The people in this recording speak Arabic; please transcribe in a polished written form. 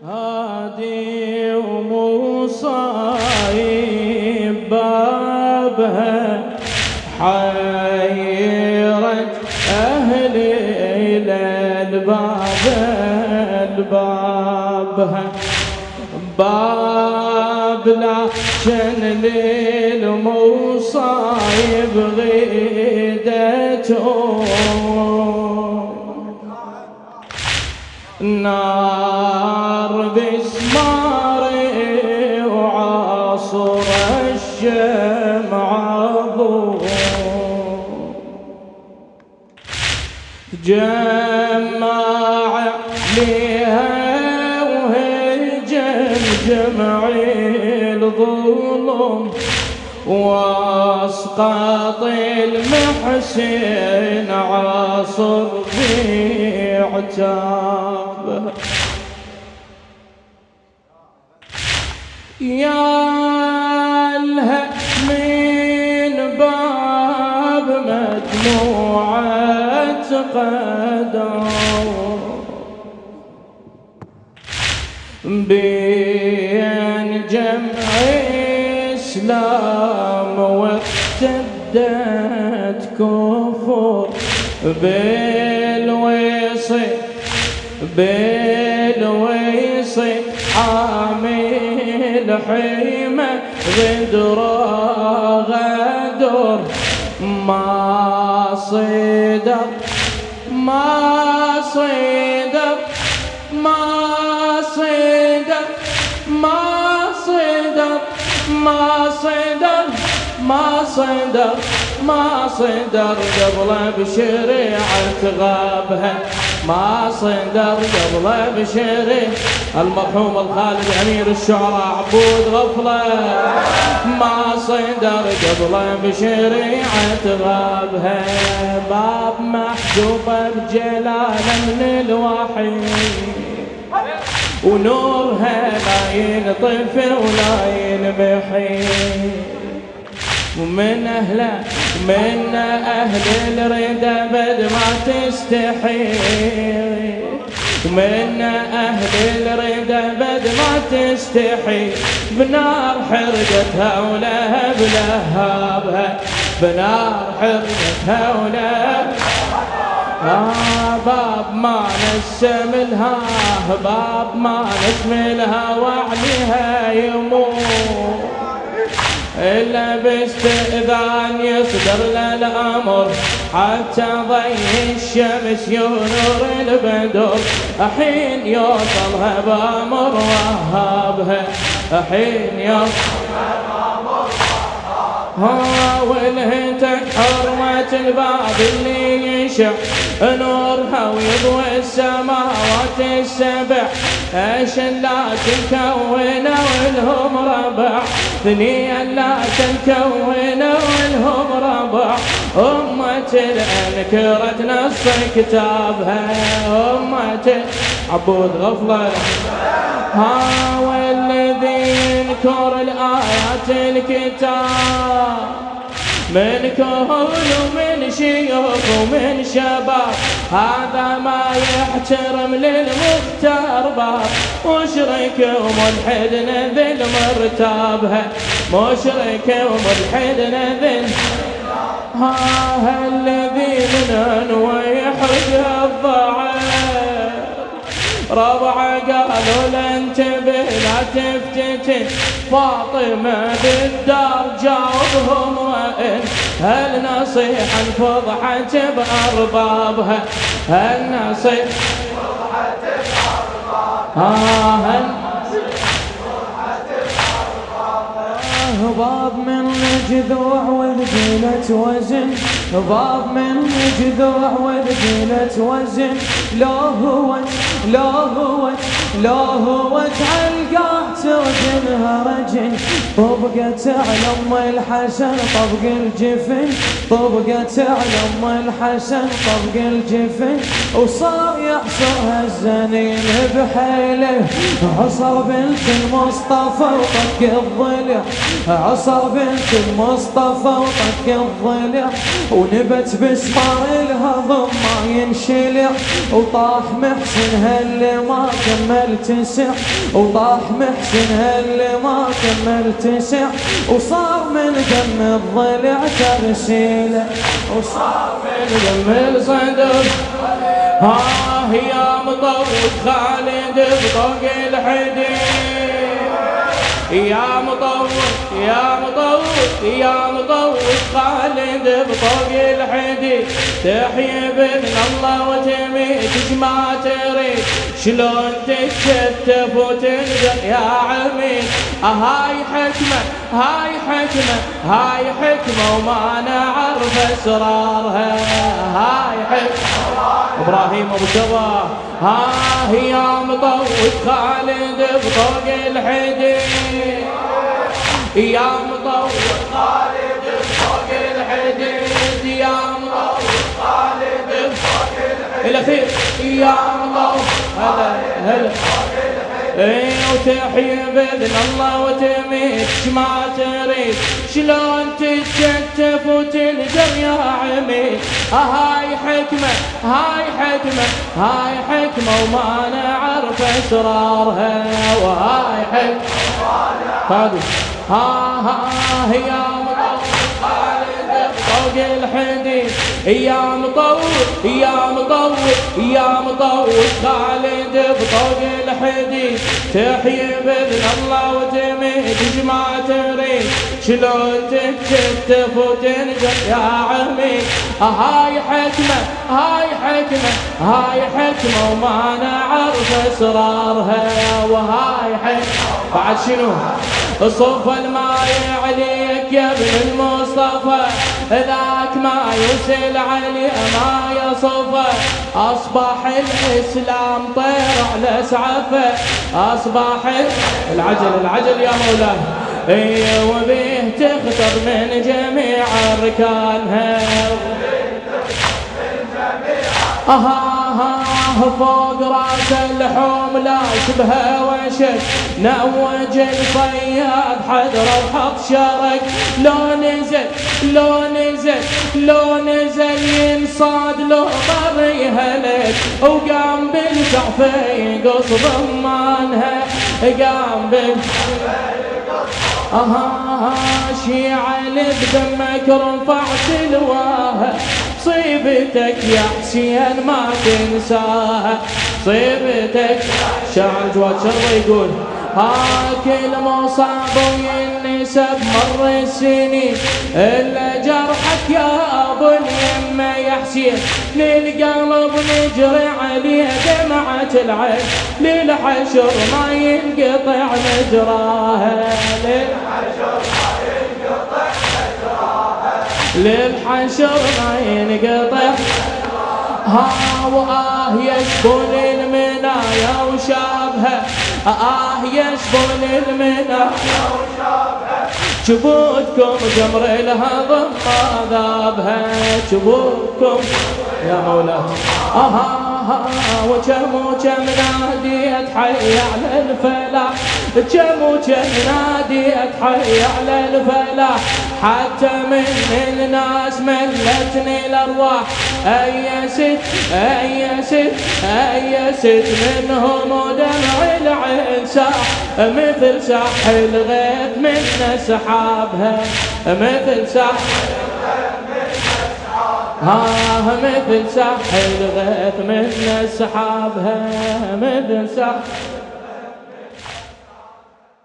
الهادي ومصايب بابها حيرت أهلي إلى البابها باب لكن للمصايب غيدته نار بسماري وعصر الشمع ضوء جمع ليها وهجم جمعي الظلم واسقط المحسن عصر في عتابه يا لها من باب مدموعة قدر بين جمع إسلام وارتدت كفر بالويصي حامل حيمة غدر ما صدر قبل بشريعة غابها ما صدر قبل بشريعة المرحوم الخالد أمير الشعراء عبود غفلة ما صدر قبل بشريعة غابها باب محجوبة بجلالة من الوحي ونورها لا ينطفئ ولا ينمحي ومن أهل الردى بد ما تستحي ومن أهل الردى بد ما تستحي بنار حرقتها ولهب لهابها بنار حرقتها ولهب باب ما نسم لها باب ما نسم لها وعليها يموت إلا باستئذان يصدر للأمر حتى ضي الشمس ينور البدر حين يوصلها بأمر وهابها حين يوصلها بأمر وهابها ولهتك حرمة الباب اللي يشع نورها ويضوي السماوات السبع شلات الكونة والهم ربع ثنيا لا تكونة والهم ربع أمة الأنكرت نص كتابها أمة عبود غفلة والذي ينكر الآيات الكتاب من كهول ومن شيوخ ومن شباب هذا ما يحترم للمختار باب مشرك وملحد نذل مرتابها مشرك وملحد نذل الذي من ويحرق الضعيف ربعه قالوا لن تنتبه لا تفتتن فاطمة بالدار جاوبهم وإن هل نصيحا فضحت بأربابها هل نصيحا فضحت بأربابها باب من جذوع وذبيلة وزن باب من جذوع وذبيلة وزن لا هو القاه ترجمها رجل طبقت على ام الحسن طبق الجفن طبقت على ام الحسن طبق الجفن وصار يحصرها الزنين بحيله عصر بنت المصطفى وطق الضلع عصر بنت المصطفى وطق الضلع ونبت بسمار الهضم ما ينشلع وطاح محسن هاللي ما كمل تسع، وطاح محسن اللي ما كمل تسع، وصار من دم الضلع ترسيله، وصار من دم الصدر. يا مطوط خالد بطوق الحديد، يا مطوط يا مطوط يا مطوط خالد بطوق الحديد، تحيي بإذن الله وتميت ما تريد، شلون تتشتف وتنزل يا عميد. هاي حكمة هاي حكمة هاي حكمة وما نعرف اسرارها، هاي حكمة ابراهيم ابو شباب. يا مطوط خالد بطوق الحديد، يا مطوط خالد بطوق الحديد، يا مطوط خالد بطوق الحديد الاخير، يا مطوط هلا هلا. وتحيي بإذن الله وتميت ما تريد، شلون تتشتف وتنزل يا عميد. هاي حكمة هاي حكمة هاي حكمة وما نعرف اسرارها، وهاي حكمة فادي. يا مطوط خالد بطوق الحديد، يا مطوط يا مطوط يا مطوط خالد بطوق الحديد، تحيي بإذن الله وتميت ما تريد، شلون تتشتف وتنزل يا عميد. هاي حكمة هاي حكمة هاي حكمة وما نعرف اسرارها، وهاي حكمة بعد شنو؟ صف الماي عليك يا ابن المصطفى، ذاك ما يسل عليه ما يصفى، أصبح الإسلام طير على سعفه، أصبح العجل يا مولاي، وبيه تخطر من جميع أركانها. فوق راس اللحوم لا شبه وشك، نوج الصياد حذر وحط شرك، لو نزل ينصاد لو ضر يهلك، وقام بالزعف يقص ضمانها، قام شيعة بدمك رفعت الواها، صيبتك يا حسين ما تنساها، صيبتك. شاعر جواد شرطة يقول كل مصاب ينسب مر السنين، إلا جرحك يا أبو اليمة يا حسين، للقلب نجري عليه دمعة العين، للحشر ما ينقطع مجراها، للحشر ما ينقطع. يشبل المنايا وشابها، يشبل المنايا وشابها، جبوتكم جمر الهضم ما ذابها، جبوتكم يا مولاي. وكم ناديت حي على الفلاح، كم ناديت حي على الفلاح، حتى من الناس ملتني الارواح، أيست منهم ودمع العين ساح، مثل ساح الغيث من سحابها، مثل ساح مثل ساح الغيث من سحابها، مثل ساح